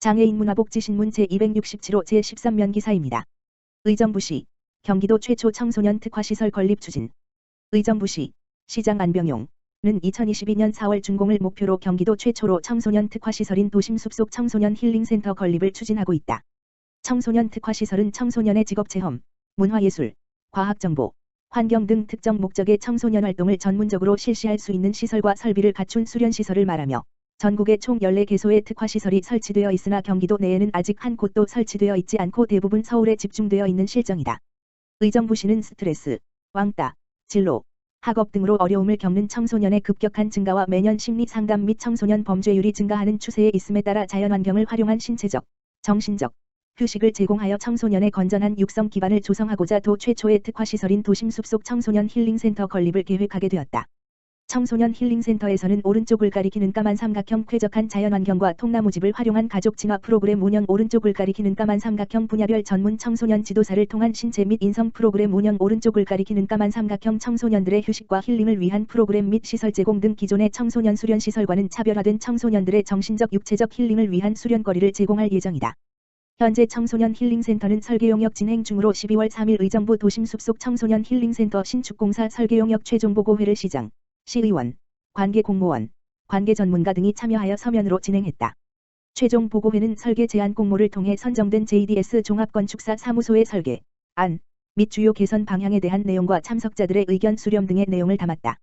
장애인 문화복지신문 제267호 제13면 기사입니다. 의정부시 경기도 최초 청소년 특화시설 건립 추진. 의정부시 시장 안병용은 2022년 4월 준공을 목표로 경기도 최초로 청소년 특화시설인 도심 숲속 청소년 힐링센터 건립을 추진하고 있다. 청소년 특화시설은 청소년의 직업체험, 문화예술, 과학정보, 환경 등 특정 목적의 청소년 활동을 전문적으로 실시할 수 있는 시설과 설비를 갖춘 수련시설을 말하며 전국에 총 14개소의 특화시설이 설치되어 있으나 경기도 내에는 아직 한 곳도 설치되어 있지 않고 대부분 서울에 집중되어 있는 실정이다. 의정부시는 스트레스, 왕따, 진로, 학업 등으로 어려움을 겪는 청소년의 급격한 증가와 매년 심리 상담 및 청소년 범죄율이 증가하는 추세에 있음에 따라 자연환경을 활용한 신체적, 정신적, 휴식을 제공하여 청소년의 건전한 육성 기반을 조성하고자 도 최초의 특화시설인 도심 숲속 청소년 힐링센터 건립을 계획하게 되었다. 청소년 힐링센터에서는 오른쪽을 가리키는 까만 삼각형 쾌적한 자연환경과 통나무집을 활용한 가족 진화 프로그램 운영, 오른쪽을 가리키는 까만 삼각형 분야별 전문 청소년 지도사를 통한 신체 및 인성 프로그램 운영, 오른쪽을 가리키는 까만 삼각형 청소년들의 휴식과 힐링을 위한 프로그램 및 시설 제공 등 기존의 청소년 수련시설과는 차별화된 청소년들의 정신적 육체적 힐링을 위한 수련거리를 제공할 예정이다. 현재 청소년 힐링센터는 설계 용역 진행 중으로 12월 3일 의정부 도심 숲속 청소년 힐링센터 신축공사 설계 용역 최종 보고회를 시장, 시의원, 관계 공무원, 관계 전문가 등이 참여하여 서면으로 진행했다. 최종 보고회는 설계 제안 공모를 통해 선정된 JDS 종합건축사 사무소의 설계, 안, 및 주요 개선 방향에 대한 내용과 참석자들의 의견 수렴 등의 내용을 담았다.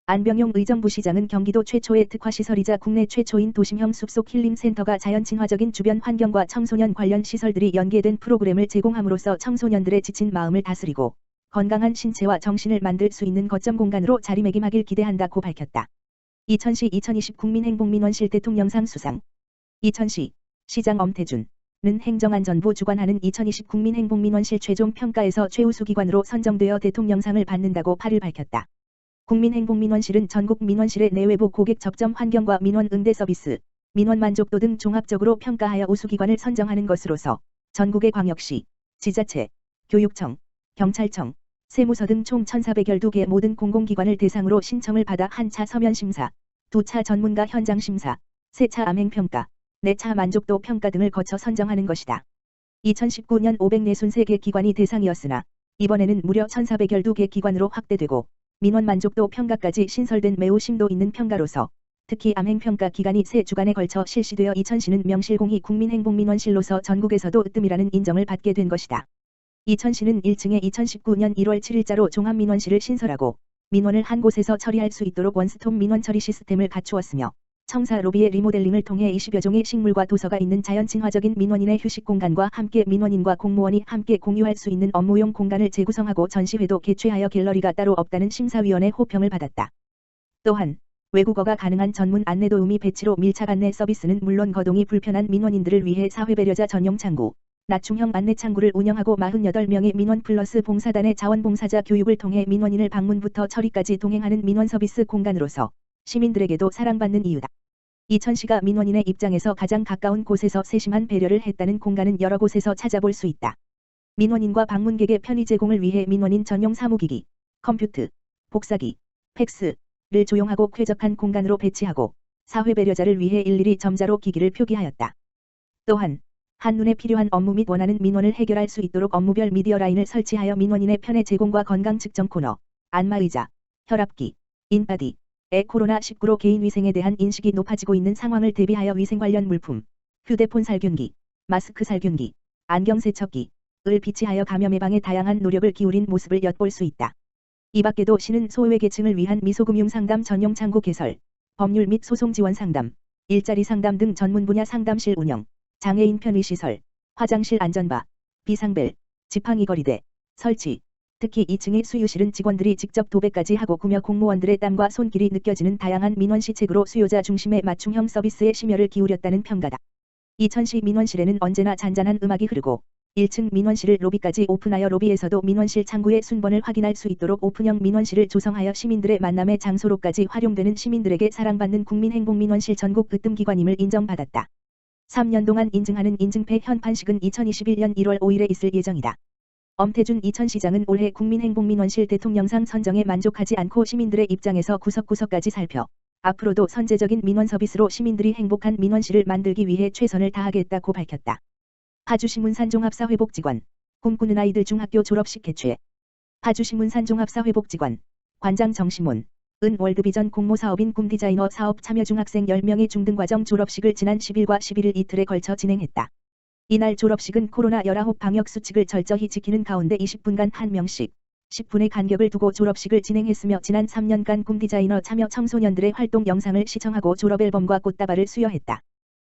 안병용 의정부시장은 경기도 최초의 특화시설이자 국내 최초인 도심형 숲속 힐링센터가 자연 친화적인 주변 환경과 청소년 관련 시설들이 연계된 프로그램을 제공함으로써 청소년들의 지친 마음을 다스리고 건강한 신체와 정신을 만들 수 있는 거점 공간으로 자리매김하길 기대한다고 밝혔다. 이천시 2020 국민행복민원실 대통령상 수상. 이천시 시장 엄태준은 행정안전부 주관하는 2020 국민행복민원실 최종 평가에서 최우수 기관으로 선정되어 대통령상을 받는다고 8일 밝혔다. 국민행복민원실은 전국 민원실의 내외부 고객 접점 환경과 민원 응대 서비스, 민원 만족도 등 종합적으로 평가하여 우수기관을 선정하는 것으로서 전국의 광역시, 지자체, 교육청, 경찰청, 세무서 등 총 1,412개 모든 공공기관을 대상으로 신청을 받아 1차 서면심사, 2차 전문가 현장심사, 3차 암행평가, 4차 만족도 평가 등을 거쳐 선정하는 것이다. 2019년 543개 기관이 대상이었으나 이번에는 무려 1,412개 기관으로 확대되고 민원 만족도 평가까지 신설된 매우 심도 있는 평가로서 특히 암행평가 기간이 3주간에 걸쳐 실시되어 이천시는 명실공히 국민행복민원실로서 전국에서도 으뜸이라는 인정을 받게 된 것이다. 이천시는 1층에 2019년 1월 7일자로 종합민원실을 신설하고 민원을 한 곳에서 처리할 수 있도록 원스톱 민원 처리 시스템을 갖추었으며 청사 로비의 리모델링을 통해 20여 종의 식물과 도서가 있는 자연 친화적인 민원인의 휴식 공간과 함께 민원인과 공무원이 함께 공유할 수 있는 업무용 공간을 재구성하고 전시회도 개최하여 갤러리가 따로 없다는 심사위원회 호평을 받았다. 또한 외국어가 가능한 전문 안내 도우미 배치로 밀착 안내 서비스는 물론 거동이 불편한 민원인들을 위해 사회배려자 전용 창구, 낮춤형 안내 창구를 운영하고 48명의 민원 플러스 봉사단의 자원봉사자 교육을 통해 민원인을 방문부터 처리까지 동행하는 민원 서비스 공간으로서 시민들에게도 사랑받는 이유다. 이천시가 민원인의 입장에서 가장 가까운 곳에서 세심한 배려를 했다는 공간은 여러 곳에서 찾아볼 수 있다. 민원인과 방문객의 편의 제공을 위해 민원인 전용 사무기기, 컴퓨터, 복사기, 팩스를 조용하고 쾌적한 공간으로 배치하고 사회배려자를 위해 일일이 점자로 기기를 표기하였다. 또한 한눈에 필요한 업무 및 원하는 민원을 해결할 수 있도록 업무별 미디어 라인을 설치하여 민원인의 편의 제공과 건강 측정 코너, 안마의자, 혈압기, 인바디, 코로나19로 개인위생에 대한 인식이 높아지고 있는 상황을 대비하여 위생 관련 물품, 휴대폰 살균기, 마스크 살균기, 안경 세척기를 비치하여 감염 예방에 다양한 노력을 기울인 모습을 엿볼 수 있다. 이 밖에도 시는 소외계층을 위한 미소금융 상담 전용 창구 개설, 법률 및 소송 지원 상담, 일자리 상담 등 전문 분야 상담실 운영, 장애인 편의시설, 화장실 안전바, 비상벨, 지팡이 거리대, 설치, 특히 2층의 수유실은 직원들이 직접 도배까지 하고 구며 공무원들의 땀과 손길이 느껴지는 다양한 민원 시책으로 수요자 중심의 맞춤형 서비스에 심혈을 기울였다는 평가다. 이천시 민원실에는 언제나 잔잔한 음악이 흐르고 1층 민원실을 로비까지 오픈하여 로비에서도 민원실 창구의 순번을 확인할 수 있도록 오픈형 민원실을 조성하여 시민들의 만남의 장소로까지 활용되는 시민들에게 사랑받는 국민행복민원실 전국 으뜸기관임을 인정받았다. 3년 동안 인증하는 인증패 현판식은 2021년 1월 5일에 있을 예정이다. 엄태준 이천시장은 올해 국민행복민원실 대통령상 선정에 만족하지 않고 시민들의 입장에서 구석구석까지 살펴 앞으로도 선제적인 민원 서비스로 시민들이 행복한 민원시를 만들기 위해 최선을 다하겠다고 밝혔다. 파주시 문산종합사회복지관 꿈꾸는 아이들 중학교 졸업식 개최. 파주시 문산종합사회복지관 관장 정시문 은 월드비전 공모사업인 꿈디자이너 사업 참여 중학생 10명의 중등과정 졸업식을 지난 10일과 11일 이틀에 걸쳐 진행했다. 이날 졸업식은 코로나19 방역수칙을 철저히 지키는 가운데 20분간 1명씩 10분의 간격을 두고 졸업식을 진행했으며 지난 3년간 꿈디자이너 참여 청소년들의 활동 영상을 시청하고 졸업앨범과 꽃다발을 수여했다.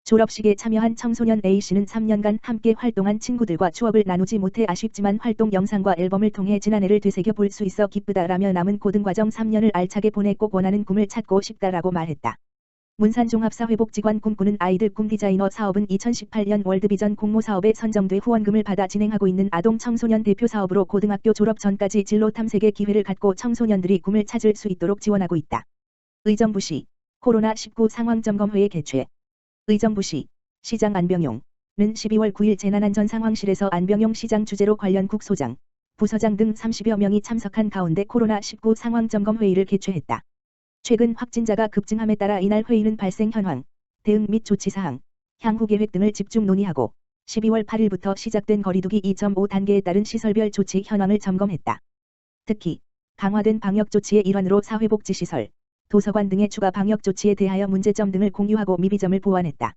졸업식에 참여한 청소년 A씨는 3년간 함께 활동한 친구들과 추억을 나누지 못해 아쉽지만 활동 영상과 앨범을 통해 지난해를 되새겨 볼 수 있어 기쁘다라며 남은 고등과정 3년을 알차게 보내 꼭 원하는 꿈을 찾고 싶다라고 말했다. 문산종합사회복지관 꿈꾸는 아이들 꿈디자이너 사업은 2018년 월드비전 공모사업에 선정돼 후원금을 받아 진행하고 있는 아동 청소년 대표 사업으로 고등학교 졸업 전까지 진로 탐색의 기회를 갖고 청소년들이 꿈을 찾을 수 있도록 지원하고 있다. 의정부시 코로나19 상황점검회의 개최. 의정부시 시장 안병용은 12월 9일 재난안전상황실에서 안병용 시장 주재로 관련 국소장, 부서장 등 30여 명이 참석한 가운데 코로나19 상황점검회의를 개최했다. 최근 확진자가 급증함에 따라 이날 회의는 발생 현황, 대응 및 조치사항, 향후 계획 등을 집중 논의하고 12월 8일부터 시작된 거리두기 2.5단계에 따른 시설별 조치 현황을 점검했다. 특히 강화된 방역조치의 일환으로 사회복지시설, 도서관 등의 추가 방역조치에 대하여 문제점 등을 공유하고 미비점을 보완했다.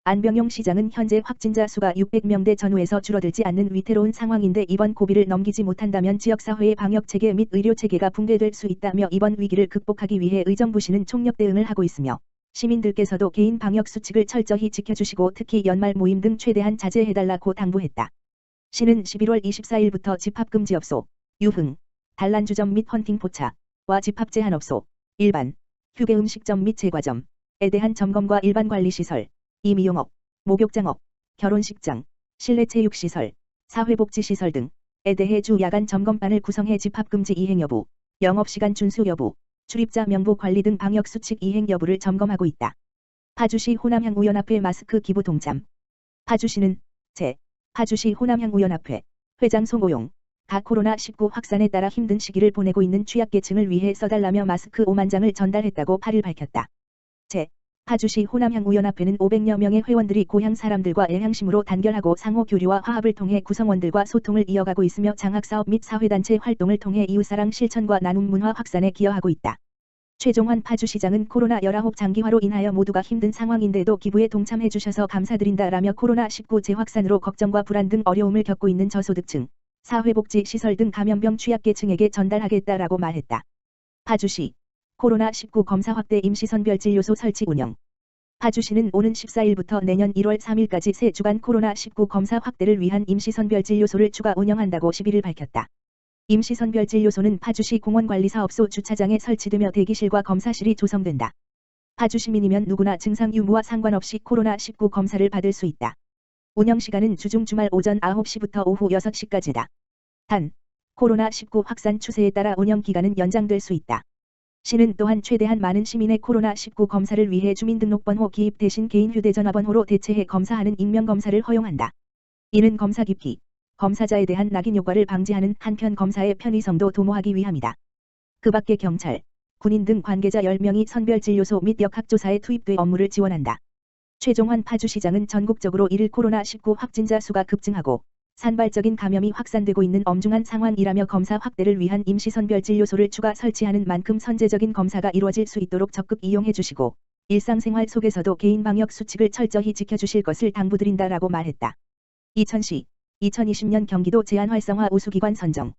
안병용 시장은 현재 확진자 수가 600명대 전후에서 줄어들지 않는 위태로운 상황인데 이번 고비를 넘기지 못한다면 지역사회의 방역체계 및 의료체계가 붕괴될 수 있다며 이번 위기를 극복하기 위해 의정부시는 총력 대응을 하고 있으며 시민들께서도 개인 방역수칙을 철저히 지켜주시고 특히 연말 모임 등 최대한 자제해달라고 당부했다. 시는 11월 24일부터 집합금지업소, 유흥, 단란주점 및 헌팅포차와 집합제한업소, 일반, 휴게음식점 및 제과점에 대한 점검과 일반관리시설, 임의용업, 목욕장업, 결혼식장, 실내체육시설, 사회복지시설 등에 대해 주 야간 점검반을 구성해 집합금지 이행 여부, 영업시간 준수 여부, 출입자 명부 관리 등 방역수칙 이행 여부를 점검하고 있다. 파주시 호남향우연합회 마스크 기부 동참. 파주시는 파주시 호남향우연합회 회장 송오용 가 코로나19 확산에 따라 힘든 시기를 보내고 있는 취약계층을 위해 써달라며 마스크 5만 장을 전달했다고 8일 밝혔다. 파주시 호남향우연합회는 500여 명의 회원들이 고향 사람들과 애향심으로 단결하고 상호 교류와 화합을 통해 구성원들과 소통을 이어가고 있으며 장학사업 및 사회단체 활동을 통해 이웃사랑 실천과 나눔 문화 확산에 기여하고 있다. 최종환 파주시장은 코로나19 장기화로 인하여 모두가 힘든 상황인데도 기부에 동참해 주셔서 감사드린다라며 코로나19 재확산으로 걱정과 불안 등 어려움을 겪고 있는 저소득층, 사회복지 시설 등 감염병 취약계층에게 전달하겠다라고 말했다. 파주시 코로나19 검사 확대 임시선별진료소 설치 운영. 파주시는 오는 14일부터 내년 1월 3일까지 새 주간 코로나19 검사 확대를 위한 임시선별진료소를 추가 운영한다고 11일 밝혔다. 임시선별진료소는 파주시 공원관리사업소 주차장에 설치되며 대기실과 검사실이 조성된다. 파주시민이면 누구나 증상 유무와 상관없이 코로나19 검사를 받을 수 있다. 운영시간은 주중 주말 오전 9시부터 오후 6시까지다. 단, 코로나19 확산 추세에 따라 운영기간은 연장될 수 있다. 시는 또한 최대한 많은 시민의 코로나19 검사를 위해 주민등록번호 기입 대신 개인 휴대전화번호로 대체해 검사하는 익명검사를 허용한다. 이는 검사 기피, 검사자에 대한 낙인 효과를 방지하는 한편 검사의 편의성도 도모하기 위함이다. 그 밖에 경찰, 군인 등 관계자 10명이 선별진료소 및 역학조사에 투입돼 업무를 지원한다. 최종환 파주시장은 전국적으로 1일 코로나19 확진자 수가 급증하고 산발적인 감염이 확산되고 있는 엄중한 상황이라며 검사 확대를 위한 임시선별진료소를 추가 설치하는 만큼 선제적인 검사가 이루어질 수 있도록 적극 이용해 주시고 일상생활 속에서도 개인 방역 수칙을 철저히 지켜주실 것을 당부드린다라고 말했다. 이천시 2020년 경기도 제안활성화 우수기관 선정.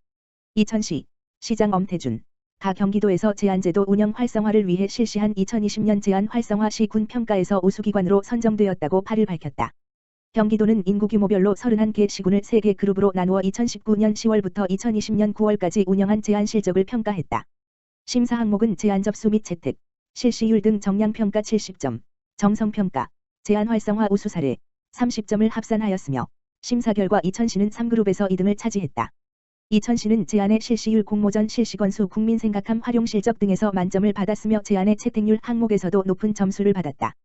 이천시 시장 엄태준 가 경기도에서 제안제도 운영 활성화를 위해 실시한 2020년 제안활성화 시군 평가에서 우수기관으로 선정되었다고 8일 밝혔다. 경기도는 인구 규모별로 31개 시군을 3개 그룹으로 나누어 2019년 10월부터 2020년 9월까지 운영한 제안 실적을 평가했다. 심사 항목은 제안 접수 및 채택, 실시율 등 정량평가 70점, 정성평가, 제안 활성화 우수 사례 30점을 합산하였으며 심사 결과 이천시는 3그룹에서 2등을 차지했다. 이천시는 제안의 실시율 공모전 실시건수 국민생각함 활용 실적 등에서 만점을 받았으며 제안의 채택률 항목에서도 높은 점수를 받았다.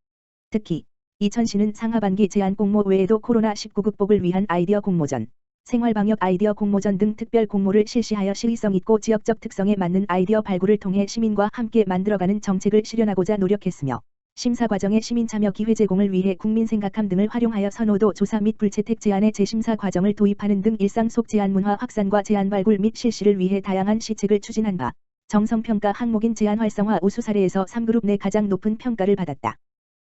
특히 이천시는 상하반기 제안 공모 외에도 코로나19 극복을 위한 아이디어 공모전, 생활방역 아이디어 공모전 등 특별 공모를 실시하여 시의성 있고 지역적 특성에 맞는 아이디어 발굴을 통해 시민과 함께 만들어가는 정책을 실현하고자 노력했으며 심사 과정의 시민 참여 기회 제공을 위해 국민 생각함 등을 활용하여 선호도 조사 및 불채택 제안의 재심사 과정을 도입하는 등 일상 속 제안 문화 확산과 제안 발굴 및 실시를 위해 다양한 시책을 추진한 바 정성평가 항목인 제안 활성화 우수 사례에서 3그룹 내 가장 높은 평가를 받았다.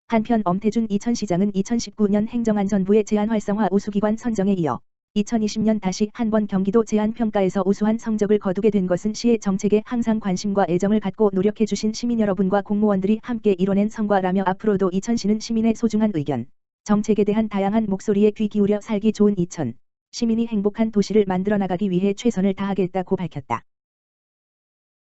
한편 엄태준 이천시장은 2019년 행정안전부의 제안 활성화 우수기관 선정에 이어 2020년 다시 한 번 경기도 제안평가에서 우수한 성적을 거두게 된 것은 시의 정책에 항상 관심과 애정을 갖고 노력해주신 시민 여러분과 공무원들이 함께 이뤄낸 성과라며 앞으로도 이천시는 시민의 소중한 의견, 정책에 대한 다양한 목소리에 귀 기울여 살기 좋은 이천, 시민이 행복한 도시를 만들어 나가기 위해 최선을 다하겠다고 밝혔다.